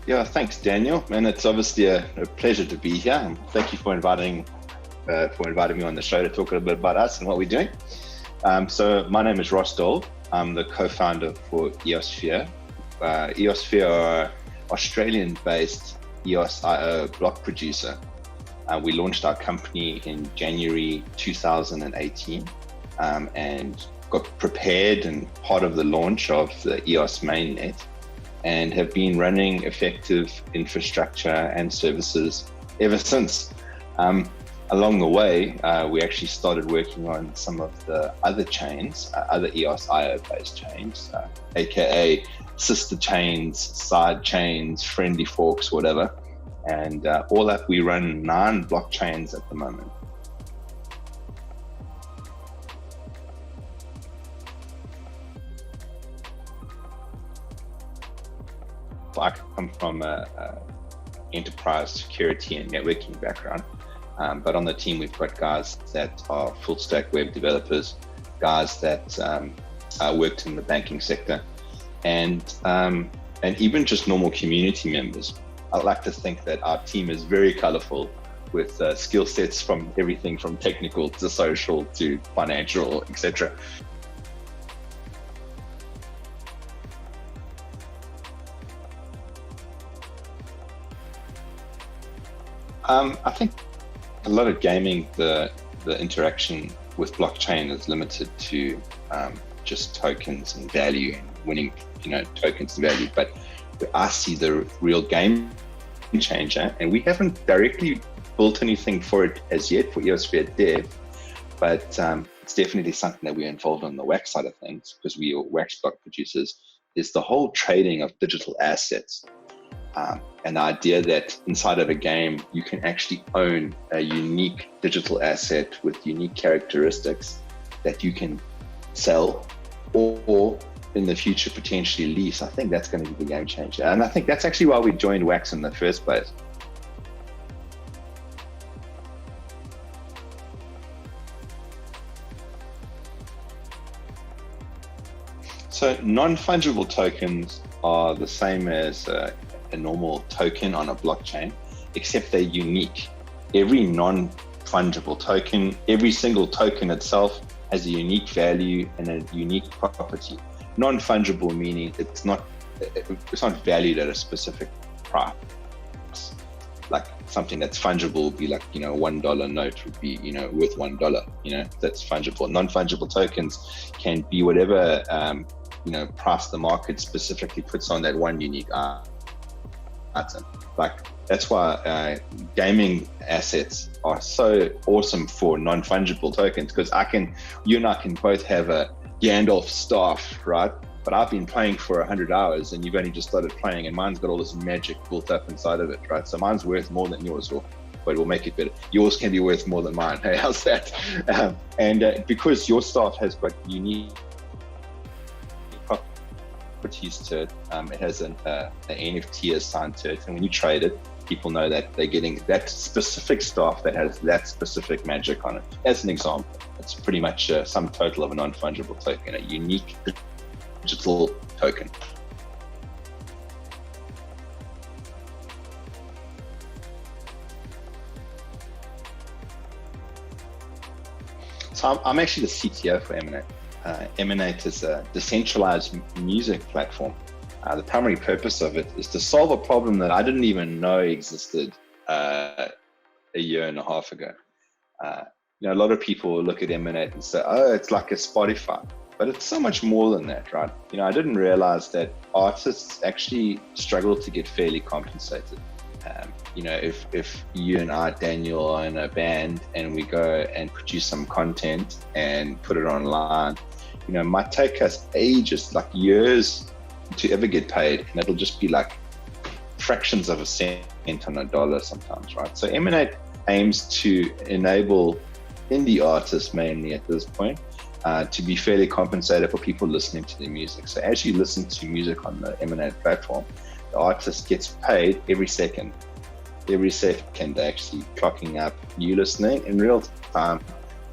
Yeah, thanks, Daniel. And it's obviously a pleasure to be here. And thank you for inviting me on the show to talk a little bit about us and what we're doing. So my name is Ross Dole. I'm the co-founder for EOSPhere. EOSPhere are Australian-based EOS block producer. We launched our company in January 2018 and got prepared and part of the launch of the EOS mainnet, and have been running effective infrastructure and services ever since. Along the way, we actually started working on some of the other chains, other EOS IO-based chains, aka sister chains, side chains, friendly forks, whatever. And all that, we run 9 blockchains at the moment. I come from a enterprise security and networking background, but on the team we've got guys that are full stack web developers, guys that worked in the banking sector, and even just normal community members. I like to think that our team is very colorful with skill sets from everything from technical to social to financial, etc. I think a lot of gaming, the interaction with blockchain is limited to just tokens and value and winning, tokens and value. But I see the real game changer, and we haven't directly built anything for it as yet for EOSPhere Dev, but it's definitely something that we're involved on the wax side of things, because we are wax block producers, is the whole trading of digital assets. And the idea that inside of a game, you can actually own a unique digital asset with unique characteristics that you can sell or in the future potentially lease. I think that's going to be the game changer. And I think that's actually why we joined Wax in the first place. So non-fungible tokens are the same as a normal token on a blockchain, except they're unique. Every non-fungible token, every single token itself has a unique value and a unique property. Non-fungible meaning it's not valued at a specific price. Like something that's fungible would be like, $1 note would be, worth $1, that's fungible. Non-fungible tokens can be whatever, price the market specifically puts on that one unique item. Like that's why gaming assets are so awesome for non-fungible tokens, because you and I can both have a Gandalf staff, right? But I've been playing for 100 hours and you've only just started playing, and mine's got all this magic built up inside of it, right? So mine's worth more than yours, but we'll make it better. Yours can be worth more than mine. Hey, how's that? Because your staff has got unique properties to it, it has an NFT assigned to it, and when you trade it, people know that they're getting that specific staff that has that specific magic on it. As an example, it's pretty much a sum total of a non-fungible token, a unique digital token. So I'm actually the CTO for Emanate. Emanate is a decentralized music platform. The primary purpose of it is to solve a problem that I didn't even know existed a year and a half ago. A lot of people look at Emanate and say, oh, it's like a Spotify. But it's so much more than that, right? I didn't realize that artists actually struggle to get fairly compensated. If you and I, Daniel, are in a band and we go and produce some content and put it online, it might take us ages, like years, to ever get paid, and it'll just be like fractions of a cent on a dollar sometimes, right? So Emanate aims to enable indie artists mainly at this point to be fairly compensated for people listening to their music. So as you listen to music on the Emanate platform, the artist gets paid every second. Every second they're actually clocking up you listening in real time,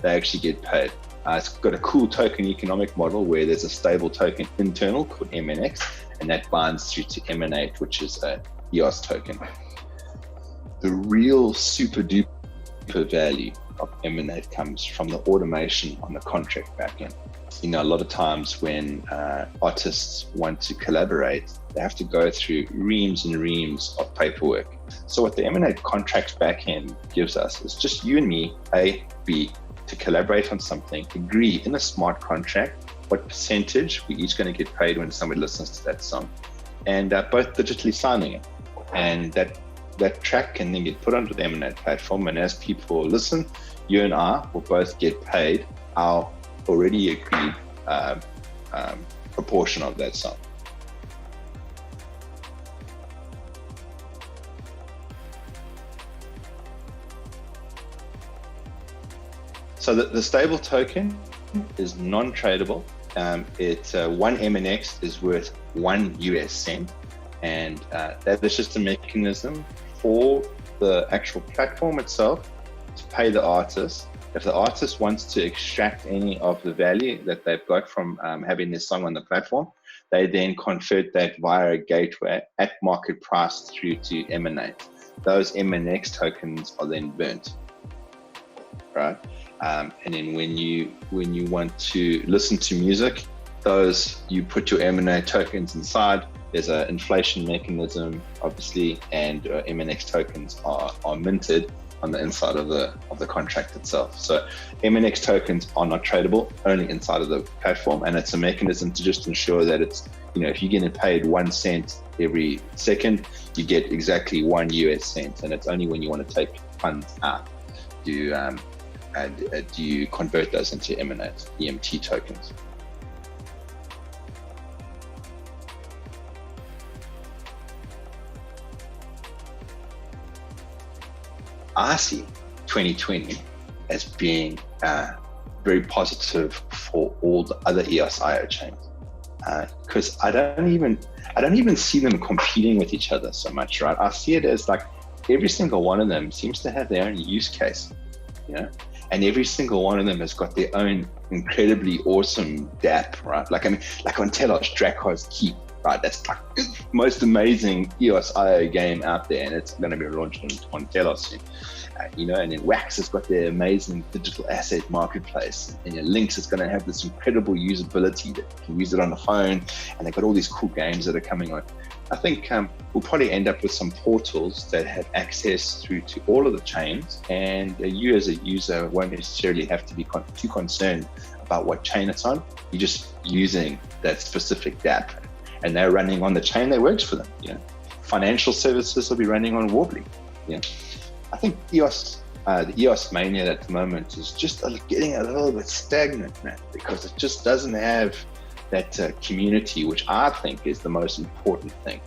they actually get paid. It's got a cool token economic model where there's a stable token internal called MNX, and that binds through to Emanate, which is a EOS token. The real super duper value of Emanate comes from the automation on the contract backend. You know, a lot of times when artists want to collaborate, they have to go through reams and reams of paperwork. So what the Emanate contracts backend gives us is just you and me, A, B, to collaborate on something, agree in a smart contract what percentage we're each going to get paid when somebody listens to that song, and both digitally signing it. And that track can then get put onto the Emanate platform, and as people listen, you and I will both get paid our already agreed proportion of that song. So the stable token is non-tradable. One MNX is worth 1 US cent, and that is just a mechanism for the actual platform itself to pay the artist. If the artist wants to extract any of the value that they've got from having this song on the platform, they then convert that via a gateway at market price through to Emanate. Those MNX tokens are then burnt, right? And then when you want to listen to music, you put your Emanate tokens inside. There's an inflation mechanism, obviously, and MNX tokens are minted on the inside of the contract itself. So MNX tokens are not tradable, only inside of the platform, and it's a mechanism to just ensure that it's, you know, if you're getting paid 1 cent every second, you get exactly 1 US cent, and it's only when you want to take funds out do you convert those into Emanate EMT tokens. I see 2020 as being very positive for all the other EOS IO chains, because I don't even see them competing with each other so much, right? I see it as like every single one of them seems to have their own use case, you know, and every single one of them has got their own incredibly awesome DApp, right? Like, I mean, like on Telos, Draco's Keep, right? That's like the most amazing EOS IO game out there, and it's going to be launched on Telos soon. You know, and then Wax has got their amazing digital asset marketplace, and your Lynx is going to have this incredible usability that you can use it on the phone, and they've got all these cool games that are coming on. I think we'll probably end up with some portals that have access through to all of the chains, and you as a user won't necessarily have to be too concerned about what chain it's on. You're just using that specific DApp, and they're running on the chain that works for them. You know, financial services will be running on Wobbly. You know, I think the EOS mania at the moment is just getting a little bit stagnant, man, because it just doesn't have that community, which I think is the most important thing.